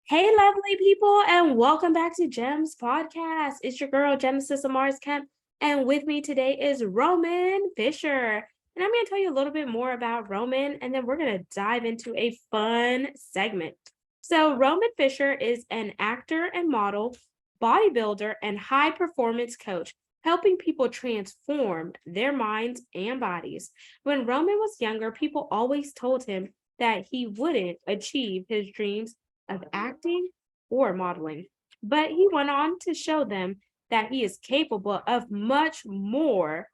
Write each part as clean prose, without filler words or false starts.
Hey, lovely people, and welcome back to Gems Podcast. It's your girl, Genesis Amaris Kemp, and with me today is Roman Fischer. And I'm going to tell you a little bit more about Roman, and then we're going to dive into a fun segment. So, Roman Fischer is an actor and model, bodybuilder, and high performance coach, helping people transform their minds and bodies. When Roman was younger, people always told him that he wouldn't achieve his dreams of acting or modeling. But he went on to show them that he is capable of much more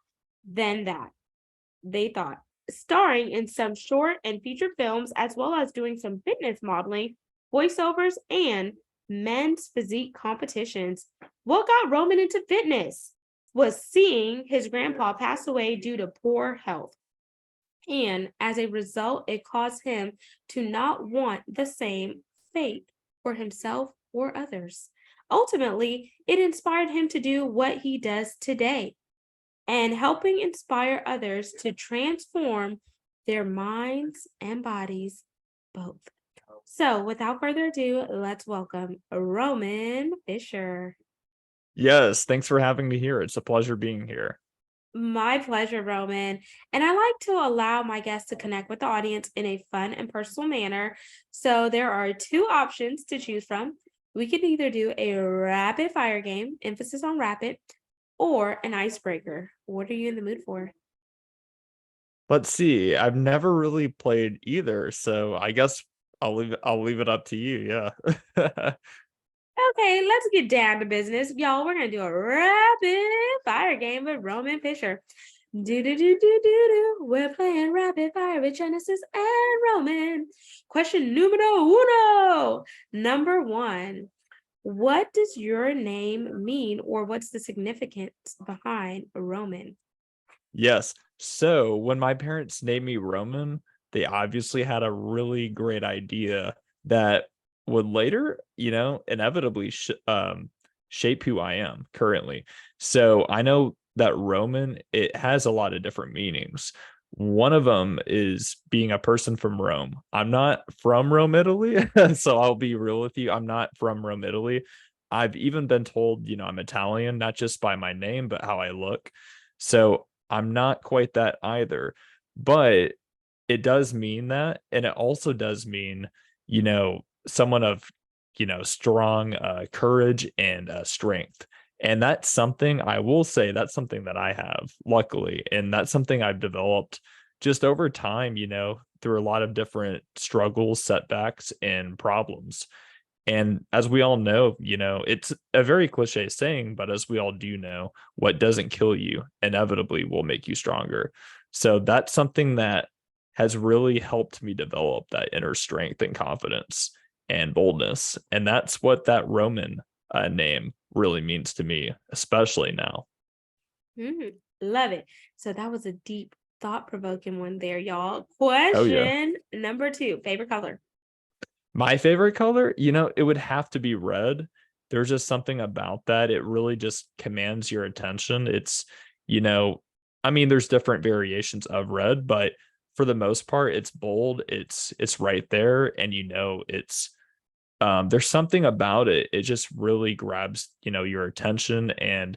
than that, they thought. Starring in some short and feature films, as well as doing some fitness modeling, voiceovers, and men's physique competitions. What got Roman into fitness was seeing his grandpa pass away due to poor health. And as a result, it caused him to not want the same fate for himself or others. Ultimately, it inspired him to do what he does today and helping inspire others to transform their minds and bodies both. So, without further ado, let's welcome Roman Fischer. Yes, thanks for having me here. It's a pleasure being here. My pleasure, Roman. And I like to allow my guests to connect with the audience in a fun and personal manner. So there are two options to choose from. We can either do a rapid fire game, emphasis on rapid, or an icebreaker. What are you in the mood for? Let's see. I've never really played either, so I guess I'll leave it up to you. Yeah. Okay, let's get down to business. Y'all, we're going to do a rapid fire game with Roman Fischer. Do. We're playing rapid fire with Genesis and Roman. Question numero uno. Number one. What does your name mean, or what's the significance behind Roman? Yes. So when my parents named me Roman, they obviously had a really great idea that would later, inevitably shape who I am currently. So I know that Roman, it has a lot of different meanings. One of them is being a person from Rome. I'm not from Rome, Italy, so I'll be real with you. I'm not from Rome, Italy. I've even been told, I'm Italian, not just by my name, but how I look. So I'm not quite that either. But it does mean that. And it also does mean, someone of, strong courage and strength. And that's something I will say that's something that I have, luckily. And that's something I've developed just over time, through a lot of different struggles, setbacks, and problems. And as we all know, it's a very cliche saying, but as we all do know, what doesn't kill you inevitably will make you stronger. So that's something that has really helped me develop that inner strength and confidence and boldness. And that's what that Roman name really means to me, especially now. Love it. So that was a deep, thought-provoking one there, y'all. Oh, yeah. Question number two, favorite color. My favorite color, it would have to be red. There's just something about that. It really just commands your attention. You know, I mean, there's different variations of red, but for the most part, it's bold. It's right there, and it's there's something about it. It just really grabs, your attention and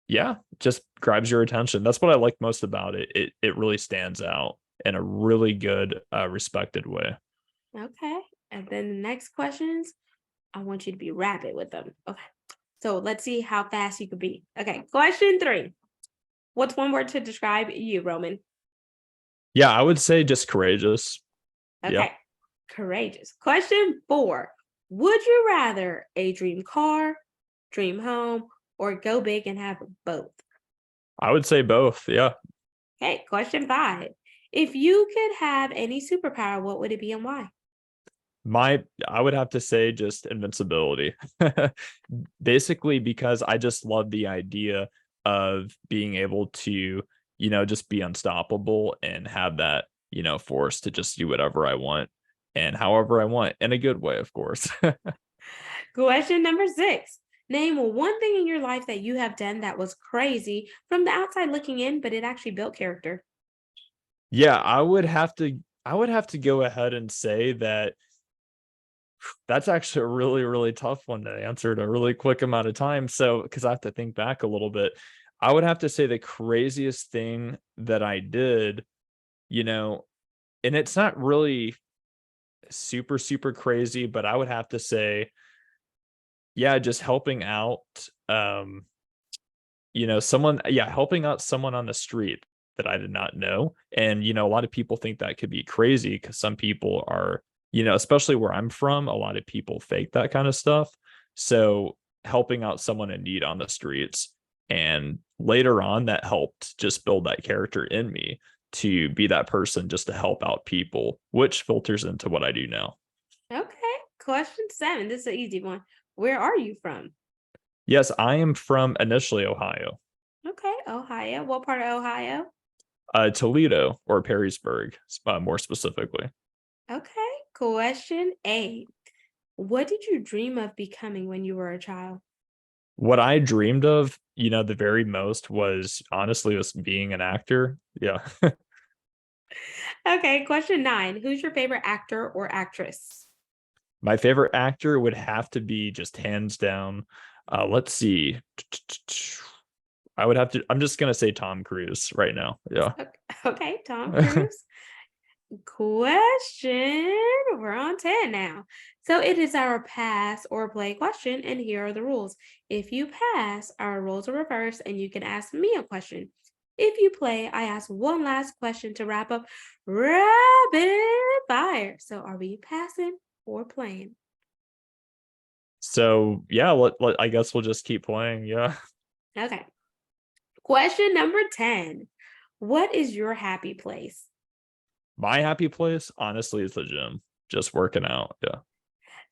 yeah, just grabs your attention. That's what I like most about it. It really stands out in a really good, respected way. Okay. And then the next questions, I want you to be rapid with them. Okay. So let's see how fast you could be. Okay. Question three. What's one word to describe you, Roman? Yeah, I would say just courageous. Yeah. Okay. Courageous. Question four. Would you rather a dream car, dream home, or go big and have both? I would say both. Yeah. Okay. Question five. If you could have any superpower, what would it be and why? I would have to say just invincibility. Basically because I just love the idea of being able to, just be unstoppable and have that, force to just do whatever I want and however I want in a good way, of course. Question number six. Name one thing in your life that you have done that was crazy from the outside looking in, but it actually built character. Yeah, I would have to go ahead and say that That's actually a really, really tough one to answer in a really quick amount of time. So, because I have to think back a little bit, I would have to say the craziest thing that I did, you know, and it's not really super, super crazy, but I would have to say, yeah, just helping out, helping out someone on the street that I did not know. And, a lot of people think that could be crazy because some people are, especially where I'm from, a lot of people fake that kind of stuff. So helping out someone in need on the streets. And later on, that helped just build that character in me to be that person just to help out people, which filters into what I do now. Okay, question 7. This is an easy one. Where are you from? Yes, I am from initially Ohio, Okay, Ohio. What part of Ohio? Toledo or Perrysburg, more specifically. Okay, question 8. What did you dream of becoming when you were a child? What I dreamed of, the very most was being an actor. Yeah. Okay, question 9. Who's your favorite actor or actress? My favorite actor would have to be just hands down. Let's see. I'm just gonna say Tom Cruise right now. Yeah. Okay, Tom Cruise. Question. We're on 10 now. So it is our pass or play question, and here are the rules. If you pass, our roles are reversed, and you can ask me a question. If you play, I ask one last question to wrap up rapid fire. So are we passing or playing? So yeah, I guess we'll just keep playing. Yeah. Okay. Question number 10. What is your happy place? My happy place, honestly, is the gym. Just working out. Yeah.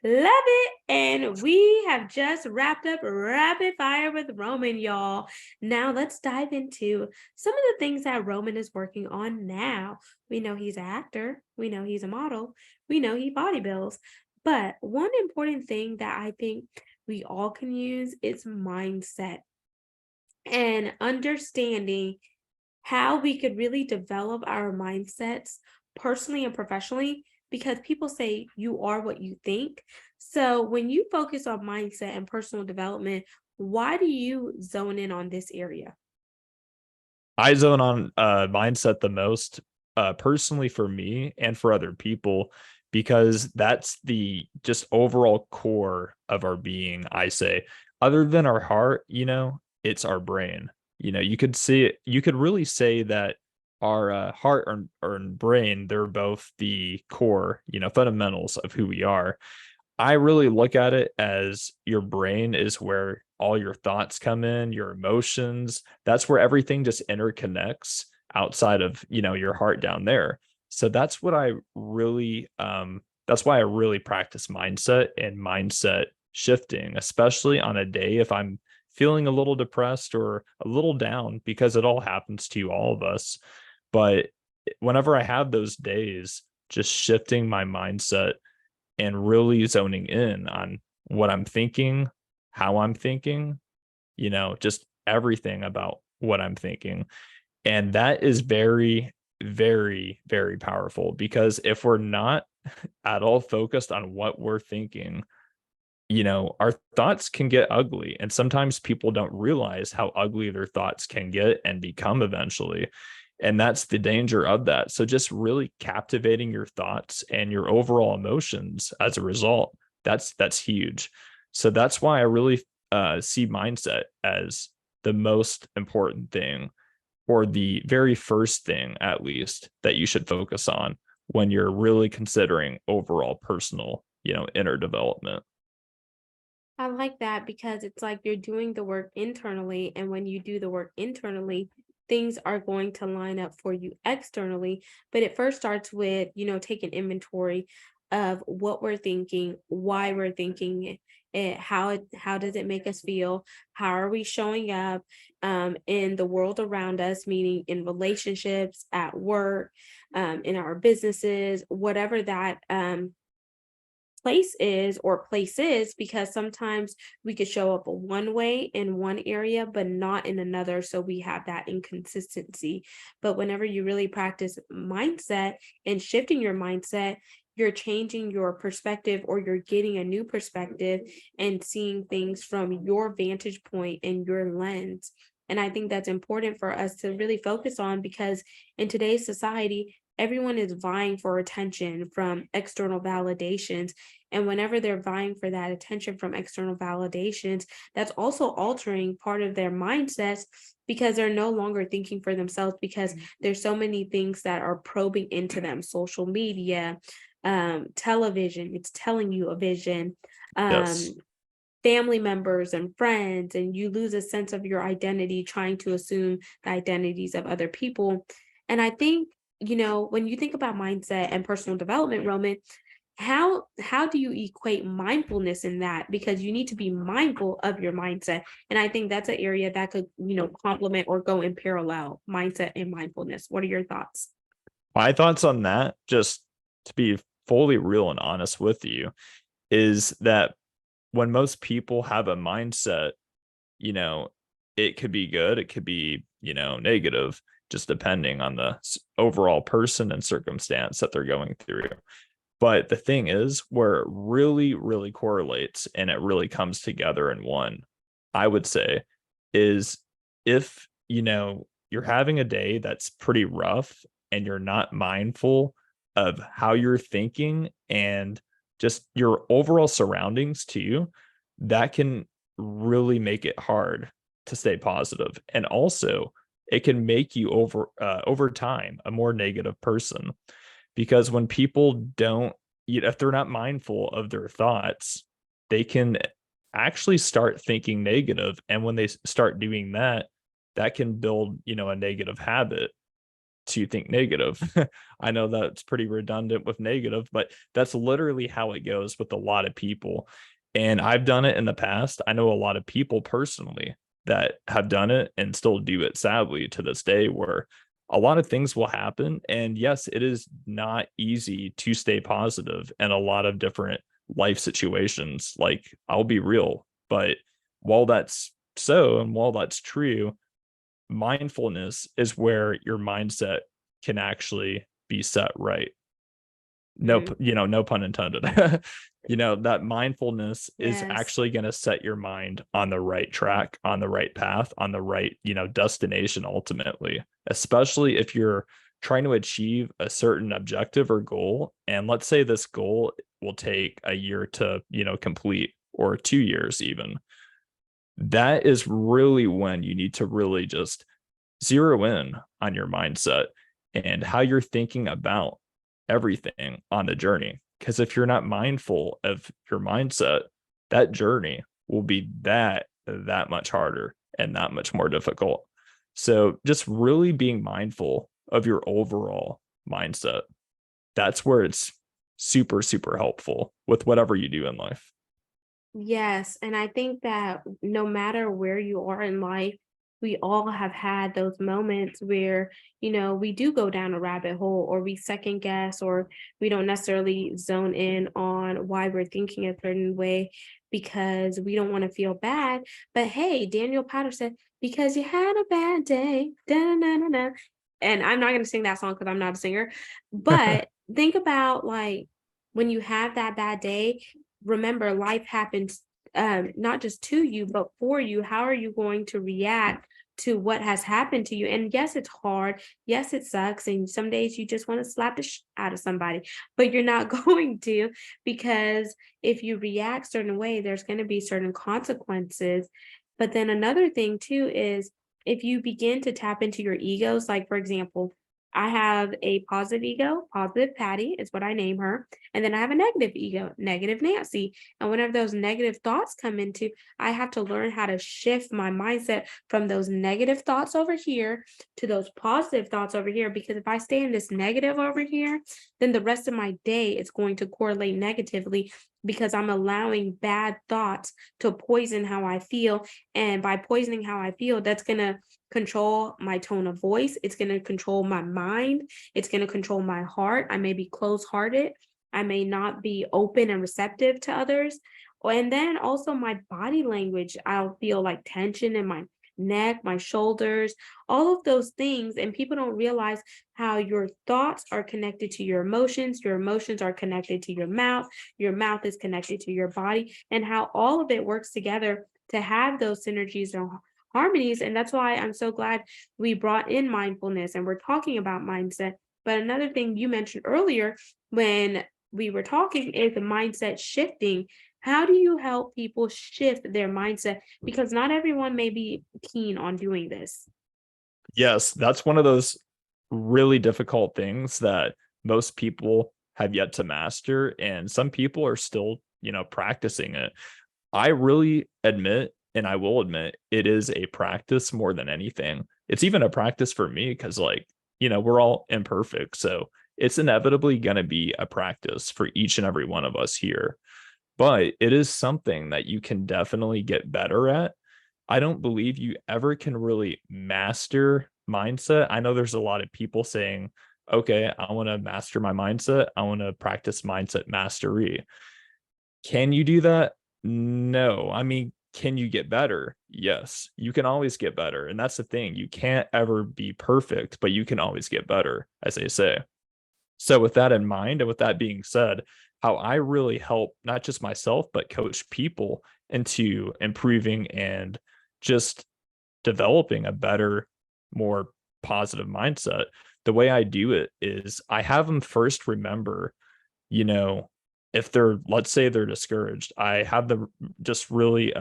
Love it. And we have just wrapped up rapid fire with Roman, y'all. Now let's dive into some of the things that Roman is working on now. We know he's an actor, we know he's a model, we know he bodybuilds. But one important thing that I think we all can use is mindset and understanding how we could really develop our mindsets personally and professionally because people say you are what you think. So when you focus on mindset and personal development, why do you zone in on this area? I zone on mindset the most, personally for me and for other people, because that's the just overall core of our being. I say, other than our heart, it's our brain. You could see it, you could really say that our heart or brain, they're both the core, fundamentals of who we are. I really look at it as your brain is where all your thoughts come in, your emotions. That's where everything just interconnects outside of, your heart down there. So that's why I really practice mindset and mindset shifting, especially on a day if I'm feeling a little depressed or a little down, because it all happens to all of us. But whenever I have those days, just shifting my mindset and really zoning in on what I'm thinking, how I'm thinking, just everything about what I'm thinking. And that is very, very, very powerful because if we're not at all focused on what we're thinking, our thoughts can get ugly. And sometimes people don't realize how ugly their thoughts can get and become eventually. And that's the danger of that. So just really captivating your thoughts and your overall emotions as a result, that's huge. So that's why I really see mindset as the most important thing, or the very first thing at least, that you should focus on when you're really considering overall personal, inner development. I like that because it's like you're doing the work internally. And when you do the work internally, things are going to line up for you externally. But it first starts with, taking inventory of what we're thinking, why we're thinking it, how does it make us feel? How are we showing up in the world around us, meaning in relationships, at work, in our businesses, whatever that place is or places, because sometimes we could show up one way in one area but not in another, so we have that inconsistency. But whenever you really practice mindset and shifting your mindset, you're changing your perspective, or you're getting a new perspective and seeing things from your vantage point and your lens. And I think that's important for us to really focus on, because in today's society, everyone is vying for attention from external validations. And whenever they're vying for that attention from external validations, that's also altering part of their mindsets, because they're no longer thinking for themselves, because there's so many things that are probing into them. Social media, television, it's telling you a vision, Yes. family members and friends, and you lose a sense of your identity trying to assume the identities of other people. And I think, when you think about mindset and personal development, Roman, how do you equate mindfulness in that? Because you need to be mindful of your mindset. And I think that's an area that could, complement or go in parallel, mindset and mindfulness. What are your thoughts? My thoughts on that, just to be fully real and honest with you, is that when most people have a mindset, you know, it could be good, it could be, negative, just depending on the overall person and circumstance that they're going through. But the thing is, where it really, really correlates and it really comes together in one, I would say, is if, you're having a day that's pretty rough and you're not mindful of how you're thinking and just your overall surroundings too, that can really make it hard to stay positive. And also, it can make you over time a more negative person, because when people don't, if they're not mindful of their thoughts, they can actually start thinking negative. And when they start doing that, that can build, a negative habit to think negative. I know that's pretty redundant with negative, but that's literally how it goes with a lot of people. And I've done it in the past. I know a lot of people personally that have done it and still do it, sadly, to this day, where a lot of things will happen. And yes, it is not easy to stay positive in a lot of different life situations. Like, I'll be real, but while that's so, and while that's true, mindfulness is where your mindset can actually be set right. No, Mm, no pun intended. That mindfulness is yes. actually going to set your mind on the right track, on the right path, on the right, destination ultimately, especially if you're trying to achieve a certain objective or goal. And let's say this goal will take a year to, complete, or 2 years even. That is really when you need to really just zero in on your mindset and how you're thinking about everything on the journey. Because if you're not mindful of your mindset, that journey will be that much harder and that much more difficult. So just really being mindful of your overall mindset. That's where it's super, super helpful with whatever you do in life. Yes, and I think that no matter where you are in life, we all have had those moments where, we do go down a rabbit hole, or we second guess, or we don't necessarily zone in on why we're thinking a certain way, because we don't want to feel bad. But hey, Daniel Powter said, because you had a bad day. Da-na-na-na-na. And I'm not going to sing that song because I'm not a singer. But think about, like, when you have that bad day, remember, life happens, not just to you but for you. How are you going to react to what has happened to you? And yes, it's hard, yes, it sucks, and some days you just want to slap the out of somebody, but you're not going to, because if you react certain way, there's going to be certain consequences. But then another thing too is, if you begin to tap into your egos, like for example, I have a positive ego, positive Patty is what I name her. And then I have a negative ego, negative Nancy. And whenever those negative thoughts come into, I have to learn how to shift my mindset from those negative thoughts over here to those positive thoughts over here. Because if I stay in this negative over here, then the rest of my day is going to correlate negatively, because I'm allowing bad thoughts to poison how I feel. And by poisoning how I feel, that's going to control my tone of voice. It's going to control my mind. It's going to control my heart. I may be closed hearted. I may not be open and receptive to others. And then also my body language, I'll feel like tension in my neck, my shoulders, all of those things. And people don't realize how your thoughts are connected to your emotions are connected to your mouth is connected to your body, and how all of it works together to have those synergies and harmonies. And that's why I'm so glad we brought in mindfulness and we're talking about mindset. But another thing you mentioned earlier when we were talking is the mindset shifting. How do you help people shift their mindset? Because not everyone may be keen on doing this. Yes, that's one of those really difficult things that most people have yet to master, and some people are still, practicing it. I really admit, and I will admit, it is a practice more than anything. It's even a practice for me because, like, we're all imperfect. So it's inevitably going to be a practice for each and every one of us here. But it is something that you can definitely get better at. I don't believe you ever can really master mindset. I know there's a lot of people saying, okay, I want to master my mindset. I want to practice mindset mastery. Can you do that? No. I mean, can you get better? Yes, you can always get better. And that's the thing. You can't ever be perfect, but you can always get better, as they say. So, with that in mind, and with that being said, how I really help not just myself, but coach people into improving and just developing a better, more positive mindset. The way I do it is I have them first remember, you know, if they're, let's say they're discouraged, I have them just really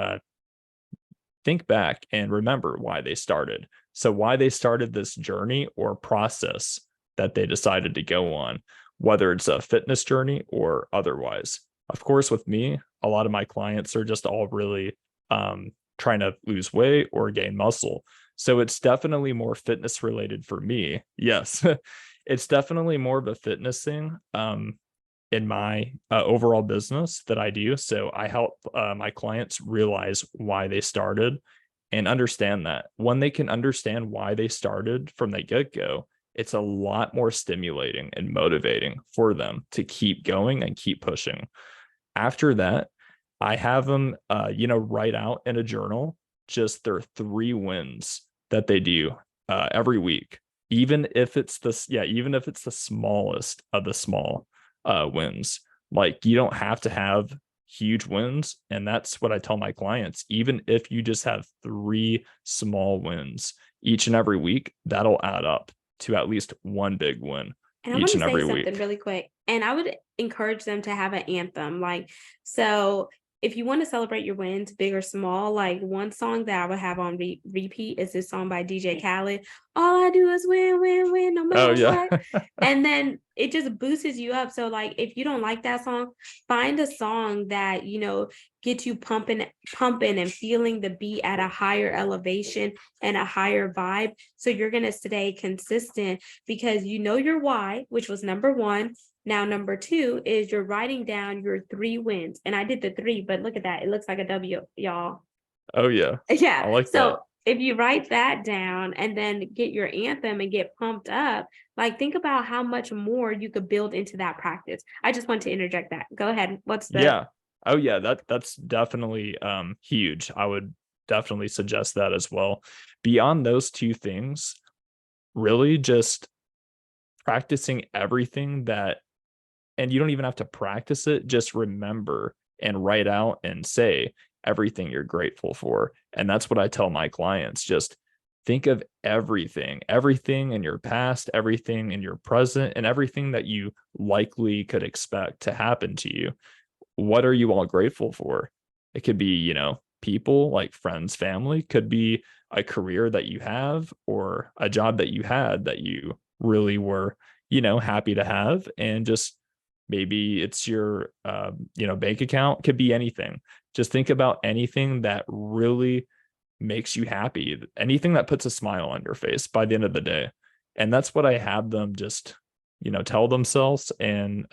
think back and remember why they started. So, why they started this journey or process that they decided to go on, whether it's a fitness journey or otherwise. Of course, with me, a lot of my clients are just all really trying to lose weight or gain muscle. So it's definitely more fitness related for me. Yes, it's definitely more of a fitness thing in my overall business that I do. So I help my clients realize why they started and understand that. When they can understand why they started from the get-go, it's a lot more stimulating and motivating for them to keep going and keep pushing. After that, I have them, write out in a journal just their 3 wins that they do every week, even if it's even if it's the smallest of the small wins. Like, you don't have to have huge wins, and that's what I tell my clients. Even if you just have 3 small wins each and every week, that'll add up to at least one big win And I want each to and say every something week. really quick. And I would encourage them to have an anthem. Like, so if you want to celebrate your wins, big or small, like one song that I would have on repeat is this song by DJ Khaled. All I do is win, win, win, no Oh matter yeah. what. And then it just boosts you up. So, like, if you don't like that song, find a song that, gets you pumping and feeling the beat at a higher elevation and a higher vibe. So you're going to stay consistent because you know your why, which was number one. Now, number two is you're writing down your 3 wins. And I did the 3, but look at that. It looks like a W, y'all. Oh yeah. Yeah. I like that. So if you write that down and then get your anthem and get pumped up, like, think about how much more you could build into that practice. I just want to interject that. Go ahead. What's the Yeah. Oh yeah, that's definitely huge. I would definitely suggest that as well. Beyond those two things, really just practicing everything that, and you don't even have to practice it, just remember and write out and say everything you're grateful for. And that's what I tell my clients. Just think of everything in your past, everything in your present, and everything that you likely could expect to happen to you. What are you all grateful for? It could be, people like friends, family, could be a career that you have or a job that you had that you really were, happy to have. And just maybe it's your, bank account, could be anything. Just think about anything that really makes you happy, anything that puts a smile on your face by the end of the day. And that's what I have them just, tell themselves and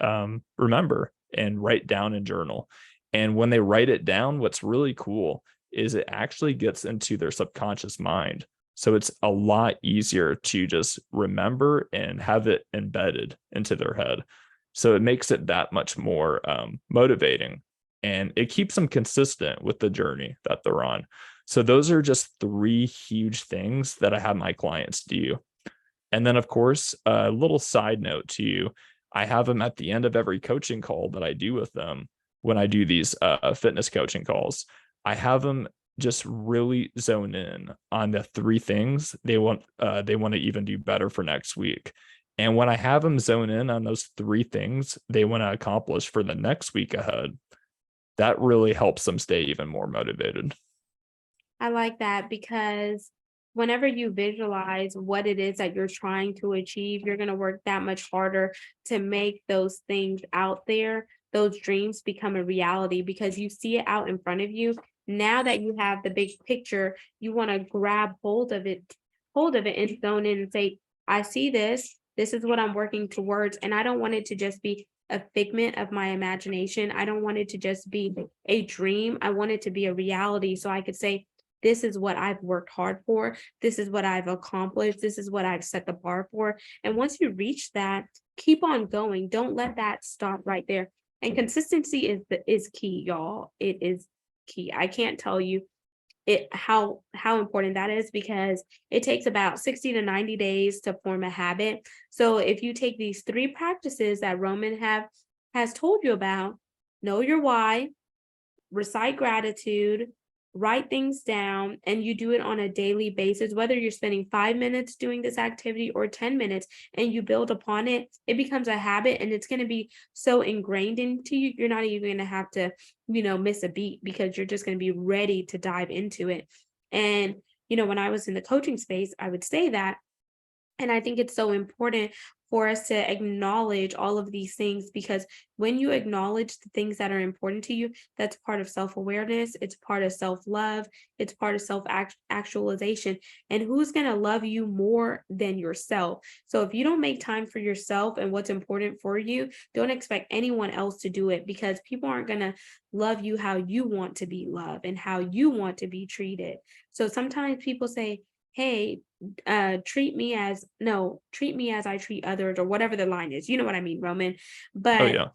remember and write down in journal. And when they write it down, what's really cool is it actually gets into their subconscious mind. So it's a lot easier to just remember and have it embedded into their head. So it makes it that much more motivating, and it keeps them consistent with the journey that they're on. So those are just three huge things that I have my clients do. And then, of course, a little side note to you, I have them at the end of every coaching call that I do with them when I do these fitness coaching calls. I have them just really zone in on the three things they want to even do better for next week. And when I have them zone in on those three things they want to accomplish for the next week ahead, that really helps them stay even more motivated. I like that because whenever you visualize what it is that you're trying to achieve, you're going to work that much harder to make those things out there, those dreams become a reality because you see it out in front of you. Now that you have the big picture, you want to grab hold of it and zone in and say, I see this. This is what I'm working towards. And I don't want it to just be a figment of my imagination. I don't want it to just be a dream. I want it to be a reality. So I could say, this is what I've worked hard for. This is what I've accomplished. This is what I've set the bar for. And once you reach that, keep on going. Don't let that stop right there. And consistency is key, y'all. It is key. I can't tell you how important that is because it takes about 60 to 90 days to form a habit. So if you take these three practices that Roman has told you about, know your why, recite gratitude, write things down, and you do it on a daily basis, whether you're spending 5 minutes doing this activity or 10 minutes, and you build upon it, it becomes a habit and it's going to be so ingrained into you. You're not even going to have to, miss a beat because you're just going to be ready to dive into it. And, when I was in the coaching space, I would say that. And I think it's so important for us to acknowledge all of these things because when you acknowledge the things that are important to you, that's part of self-awareness, it's part of self-love, it's part of self-actualization. And who's going to love you more than yourself? So if you don't make time for yourself and what's important for you, don't expect anyone else to do it because people aren't going to love you how you want to be loved and how you want to be treated. So sometimes people say, hey, treat me as I treat others, or whatever the line is. You know what I mean, Roman? Oh But yeah.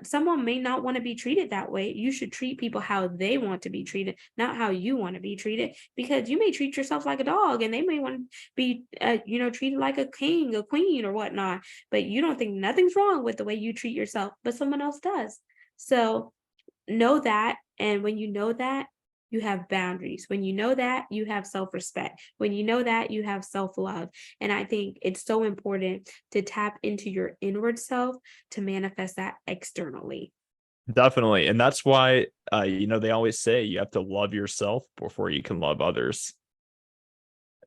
someone may not want to be treated that way. You should treat people how they want to be treated, not how you want to be treated, because you may treat yourself like a dog and they may want to be treated like a king, a queen, or whatnot, but you don't think nothing's wrong with the way you treat yourself, but someone else does. So know that. And when you know that, you have boundaries. When you know that, you have self-respect. When you know that, you have self-love. And I think it's so important to tap into your inward self to manifest that externally. Definitely. And that's why they always say you have to love yourself before you can love others.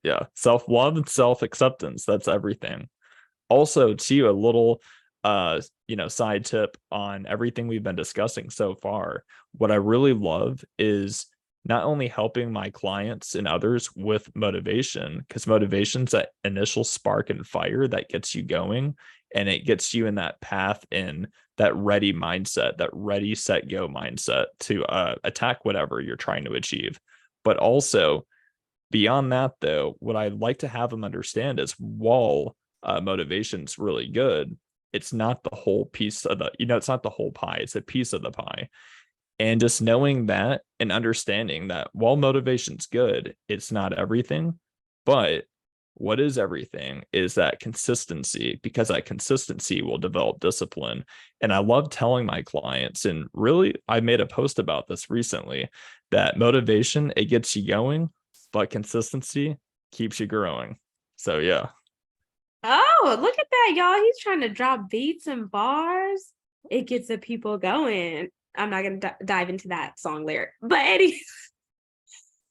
Yeah. Self-love and self-acceptance. That's everything. Also, too, a little side tip on everything we've been discussing so far. What I really love is not only helping my clients and others with motivation, because motivation's that initial spark and fire that gets you going, and it gets you in that path, in that ready mindset, that ready, set, go mindset to attack whatever you're trying to achieve. But also beyond that, though, what I'd like to have them understand is while motivation's really good, it's not the whole piece of it's not the whole pie, it's a piece of the pie. And just knowing that and understanding that while motivation's good, it's not everything. But what is everything is that consistency, because that consistency will develop discipline. And I love telling my clients, and really, I made a post about this recently, that motivation, it gets you going, but consistency keeps you growing. So, yeah. Oh, look at that, y'all. He's trying to drop beats and bars. It gets the people going. I'm not going to dive into that song lyric, but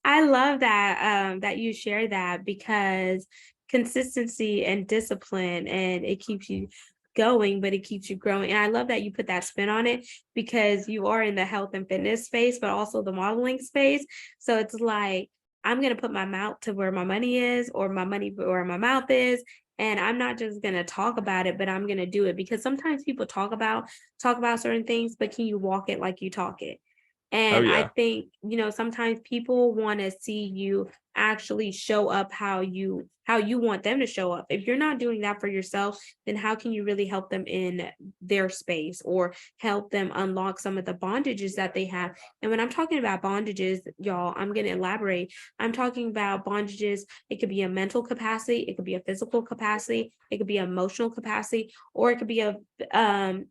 I love that that you share that because consistency and discipline and it keeps you going, but it keeps you growing. And I love that you put that spin on it because you are in the health and fitness space, but also the modeling space. So it's like I'm gonna put my mouth to where my money is, or my money where my mouth is. And I'm not just gonna talk about it, but I'm gonna do it because sometimes people talk about certain things, but can you walk it like you talk it? Oh, And I yeah. think, sometimes people want to see you actually show up how you how you want them to show up. If you're not doing that for yourself, then how can you really help them in their space or help them unlock some of the bondages that they have? And when I'm talking about bondages, y'all, I'm going to elaborate. I'm talking about bondages. It could be a mental capacity, it could be a physical capacity, it could be an emotional capacity, or it could be a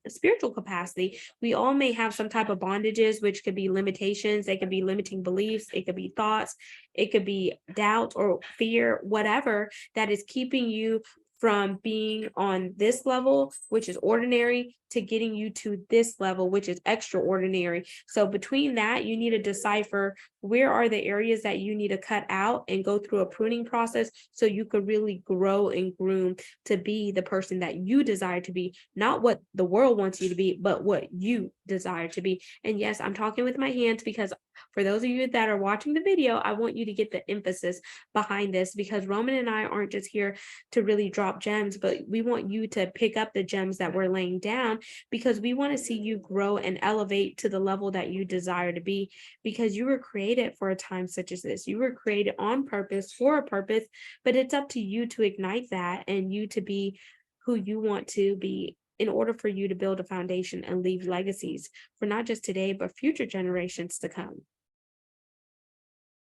spiritual capacity. We all may have some type of bondages, which could be limitations. They could be limiting beliefs. It could be thoughts. It could be doubt or fear, whatever that is keeping you from being on this level, which is ordinary, to getting you to this level, which is extraordinary. So between that, you need to decipher where are the areas that you need to cut out and go through a pruning process so you could really grow and groom to be the person that you desire to be, not what the world wants you to be, but what you desire to be. And yes, I'm talking with my hands because for those of you that are watching the video, I want you to get the emphasis behind this, because Roman and I aren't just here to really drop gems, but we want you to pick up the gems that we're laying down, because we want to see you grow and elevate to the level that you desire to be, because you were created for a time such as this. You were created on purpose for a purpose, but it's up to you to ignite that and you to be who you want to be in order for you to build a foundation and leave legacies for not just today, but future generations to come.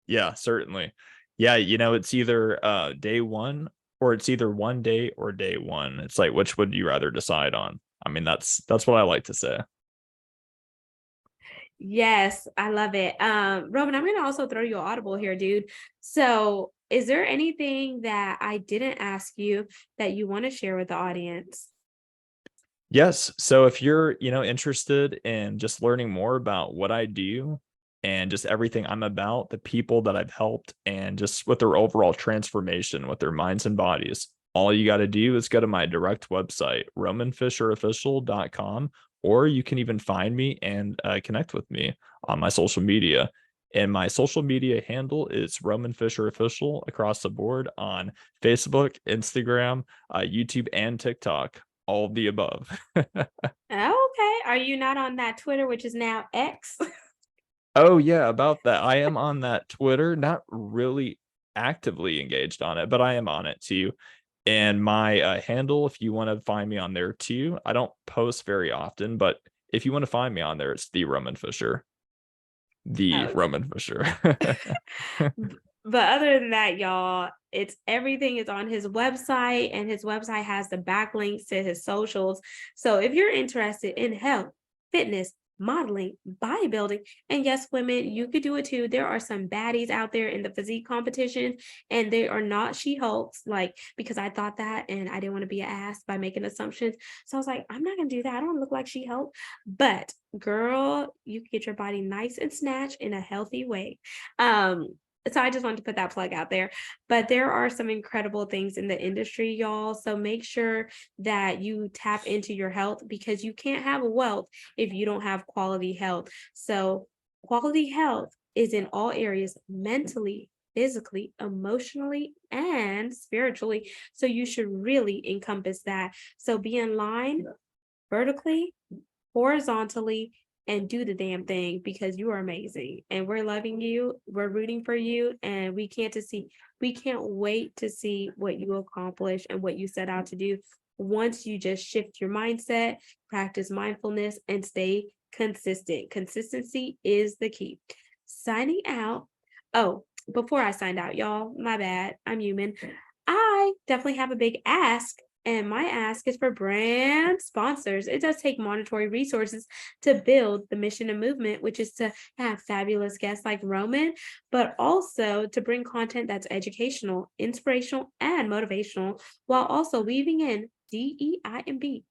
Yeah, certainly. Yeah, it's either day one, or it's either one day or day one. It's like, which would you rather decide on? I mean, that's what I like to say. Yes, I love it. Roman, I'm gonna also throw you an audible here, dude. So is there anything that I didn't ask you that you want to share with the audience? Yes. So if you're, interested in just learning more about what I do and just everything I'm about, the people that I've helped, and just with their overall transformation with their minds and bodies, all you got to do is go to my direct website, romanfisherofficial.com, or you can even find me and connect with me on my social media. And my social media handle is Roman Fisher Official across the board on Facebook, Instagram, YouTube, and TikTok. All of the above. Okay. Are you not on that Twitter, which is now X? Oh, yeah, about that. I am on that Twitter, not really actively engaged on it, but I am on it too. And my handle, if you want to find me on there too, I don't post very often, but if you want to find me on there, it's the Roman Fisher. The Okay. Roman Fisher. But other than that, y'all, it's everything is on his website, and his website has the backlinks to his socials. So if you're interested in health, fitness, modeling, bodybuilding, and yes, women, you could do it too. There are some baddies out there in the physique competition, and they are not She-Hulks, like, because I thought that and I didn't want to be an ass by making assumptions. So I was like, I'm not gonna do that. I don't look like She-Hulk. But girl, you can get your body nice and snatched in a healthy way. Um, so I just wanted to put that plug out there. But there are some incredible things in the industry, y'all. So make sure that you tap into your health, because you can't have wealth if you don't have quality health. So quality health is in all areas, mentally, physically, emotionally, and spiritually. So you should really encompass that. So be in line vertically, horizontally, and do the damn thing, because you are amazing and we're loving you, we're rooting for you, and we can't wait to see what you accomplish and what you set out to do once you just shift your mindset, practice mindfulness, and stay consistent. Consistency is the key. Signing out. Oh, before I signed out, y'all, my bad, I'm human. I definitely have a big ask, and my ask is for brand sponsors. It does take monetary resources to build the mission and movement, which is to have fabulous guests like Roman, but also to bring content that's educational, inspirational, and motivational, while also weaving in DEI and B.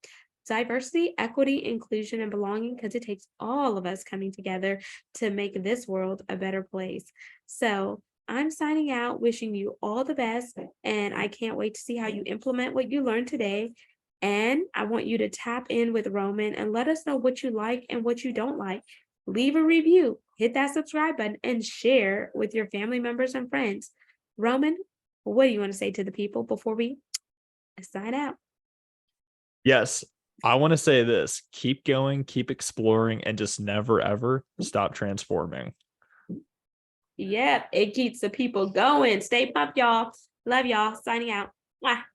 Diversity, equity, inclusion, and belonging, because it takes all of us coming together to make this world a better place. So I'm signing out, wishing you all the best, and I can't wait to see how you implement what you learned today. And I want you to tap in with Roman and let us know what you like and what you don't like. Leave a review, hit that subscribe button, and share with your family members and friends. Roman, what do you want to say to the people before we sign out? Yes. I want to say this: keep going, keep exploring, and just never ever stop transforming. Yep, it keeps the people going. Stay pumped, y'all. Love y'all. Signing out. Mwah.